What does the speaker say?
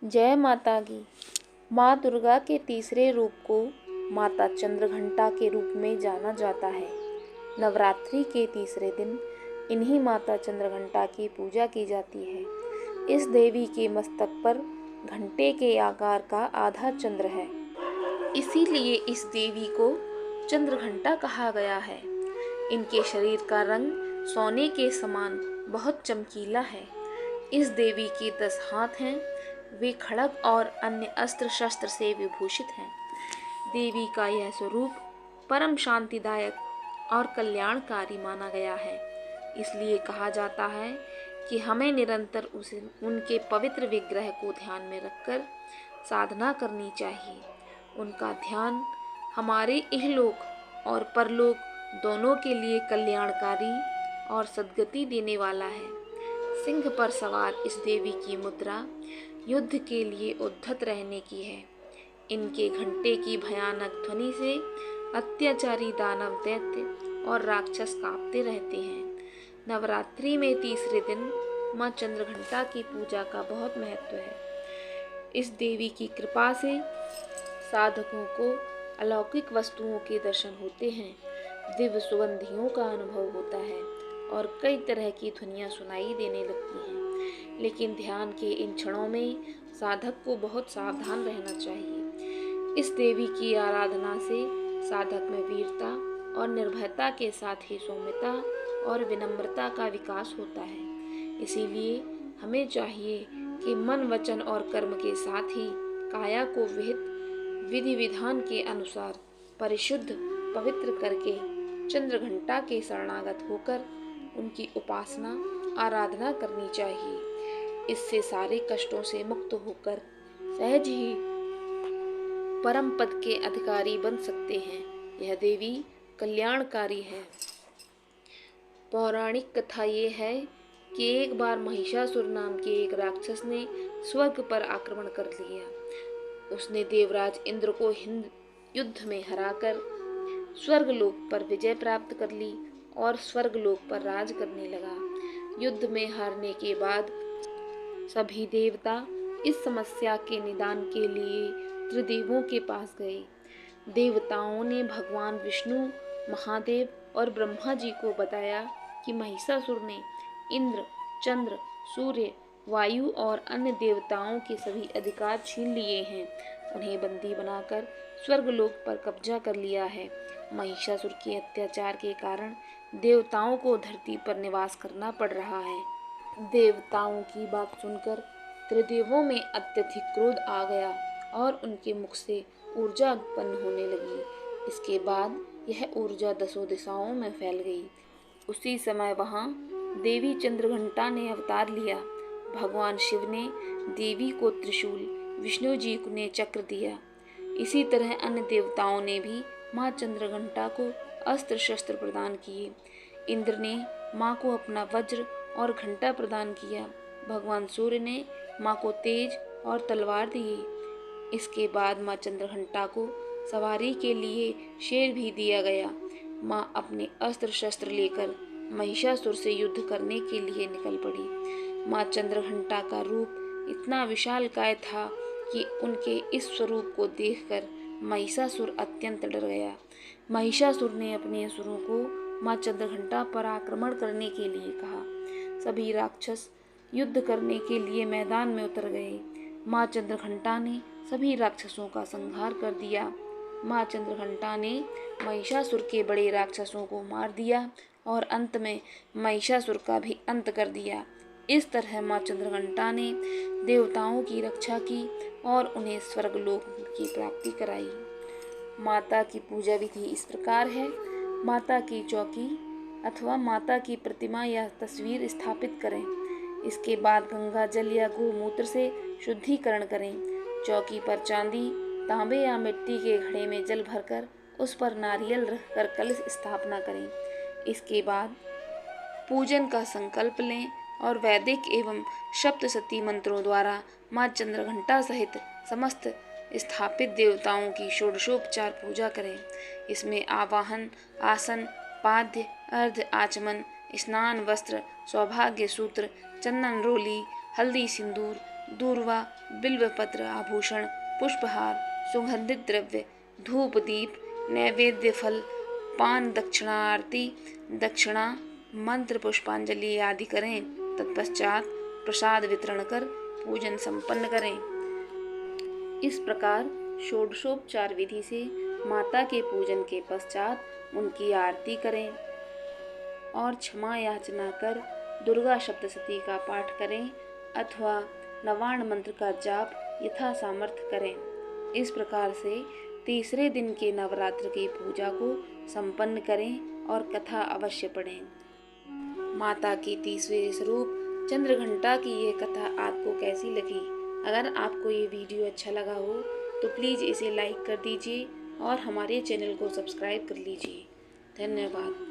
जय माता की। माँ दुर्गा के तीसरे रूप को माता चंद्रघंटा के रूप में जाना जाता है। नवरात्रि के तीसरे दिन इन्हीं माता चंद्रघंटा की पूजा की जाती है। इस देवी के मस्तक पर घंटे के आकार का आधा चंद्र है, इसीलिए इस देवी को चंद्रघंटा कहा गया है। इनके शरीर का रंग सोने के समान बहुत चमकीला है। इस देवी के 10 हाथ हैं। वे खड्ग और अन्य अस्त्र शस्त्र से विभूषित हैं। देवी का यह स्वरूप परम शांतिदायक और कल्याणकारी माना गया है। इसलिए कहा जाता है कि हमें निरंतर उनके पवित्र विग्रह को ध्यान में रखकर साधना करनी चाहिए। उनका ध्यान हमारे इहलोक और परलोक दोनों के लिए कल्याणकारी और सद्गति देने वाला है। सिंह पर सवार इस देवी की मुद्रा युद्ध के लिए उद्धत रहने की है। इनके घंटे की भयानक ध्वनि से अत्याचारी दानव, दैत्य और राक्षस कांपते रहते हैं। नवरात्रि में तीसरे दिन माँ चंद्रघंटा की पूजा का बहुत महत्व है। इस देवी की कृपा से साधकों को अलौकिक वस्तुओं के दर्शन होते हैं, दिव्य सुगंधियों का अनुभव होता है और कई तरह की ध्वनियाँ सुनाई देने लगती हैं। लेकिन ध्यान के इन क्षणों में साधक को बहुत सावधान रहना चाहिए। इस देवी की आराधना से साधक में वीरता और निर्भयता के साथ ही सौम्यता और विनम्रता का विकास होता है। इसीलिए हमें चाहिए कि मन, वचन और कर्म के साथ ही काया को विहित विधि विधान के अनुसार परिशुद्ध पवित्र करके चंद्रघंटा के शरणागत होकर उनकी उपासना आराधना करनी चाहिए। इससे सारे कष्टों से मुक्त होकर सहज ही परम पद के अधिकारी बन सकते हैं। यह देवी कल्याणकारी है। पौराणिक कथा ये है कि एक बार महिषासुर नाम के एक राक्षस ने स्वर्ग पर आक्रमण कर लिया। उसने देवराज इंद्र को युद्ध में हराकर स्वर्गलोक पर विजय प्राप्त कर ली और स्वर्गलोक पर राज करने लगा। युद्ध में हारने के बाद सभी देवता इस समस्या के निदान के लिए त्रिदेवों के पास गए। देवताओं ने भगवान विष्णु, महादेव और ब्रह्मा जी को बताया कि महिषासुर ने इंद्र, चंद्र, सूर्य, वायु और अन्य देवताओं के सभी अधिकार छीन लिए हैं। उन्हें बंदी बनाकर स्वर्गलोक पर कब्जा कर लिया है। महिषासुर के अत्याचार के कारण देवताओं को धरती पर निवास करना पड़ रहा है। देवताओं की बात सुनकर त्रिदेवों में अत्यधिक क्रोध आ गया और उनके मुख से ऊर्जा उत्पन्न होने लगी। इसके बाद यह ऊर्जा 10 दिशाओं में फैल गई। उसी समय वहाँ देवी चंद्रघंटा ने अवतार लिया। भगवान शिव ने देवी को त्रिशूल, विष्णु जी ने चक्र दिया। इसी तरह अन्य देवताओं ने भी माँ चंद्रघंटा को अस्त्र शस्त्र प्रदान किए। इंद्र ने माँ को अपना वज्र और घंटा प्रदान किया। भगवान सूर्य ने माँ को तेज और तलवार दिए। इसके बाद माँ चंद्रघंटा को सवारी के लिए शेर भी दिया गया। माँ अपने अस्त्र शस्त्र लेकर महिषासुर से युद्ध करने के लिए निकल पड़ी। माँ चंद्रघंटा का रूप इतना विशालकाय था कि उनके इस स्वरूप को देखकर महिषासुर अत्यंत डर गया। महिषासुर ने अपने असुरों को माँ चंद्रघंटा पर आक्रमण करने के लिए कहा। सभी राक्षस युद्ध करने के लिए मैदान में उतर गए। माँ चंद्रघंटा ने सभी राक्षसों का संहार कर दिया। माँ चंद्रघंटा ने महिषासुर के बड़े राक्षसों को मार दिया और अंत में महिषासुर का भी अंत कर दिया। इस तरह माँ चंद्रघंटा ने देवताओं की रक्षा की और उन्हें स्वर्गलोक की प्राप्ति कराई। माता की पूजा विधि इस प्रकार है। माता की चौकी अथवा माता की प्रतिमा या तस्वीर स्थापित करें। इसके बाद गंगा जल या गोमूत्र से शुद्धिकरण करें। चौकी पर चांदी, तांबे या मिट्टी के घड़े में जल भरकर उस पर नारियल रखकर कलश स्थापना करें। इसके बाद पूजन का संकल्प लें और वैदिक एवं सप्तशती मंत्रों द्वारा माँ चंद्रघंटा सहित समस्त स्थापित देवताओं की षोडशोपचार पूजा करें। इसमें आवाहन, आसन, पाद्य, अर्घ्य, आचमन, स्नान, वस्त्र, सौभाग्य सूत्र, चंदन रोली, हल्दी, सिंदूर, दूर्वा, बिल्वपत्र, आभूषण, पुष्पहार, सुगंधित द्रव्य, धूप दीप, नैवेद्य फल, पान, दक्षिणा आरती, दक्षिणा, मंत्र, पुष्पांजलि आदि करें। तत्पश्चात प्रसाद वितरण कर पूजन संपन्न करें। इस प्रकार षोडशोपचार विधि से माता के पूजन के पश्चात उनकी आरती करें और क्षमा याचना कर दुर्गा सप्तशती का पाठ करें अथवा नवार्ण मंत्र का जाप यथा सामर्थ्य करें। इस प्रकार से तीसरे दिन के नवरात्र की पूजा को संपन्न करें और कथा अवश्य पढ़ें। माता की तीसरे स्वरूप चंद्रघंटा की ये कथा आपको कैसी लगी? अगर आपको ये वीडियो अच्छा लगा हो तो प्लीज़ इसे लाइक कर दीजिए और हमारे चैनल को सब्सक्राइब कर लीजिए। धन्यवाद।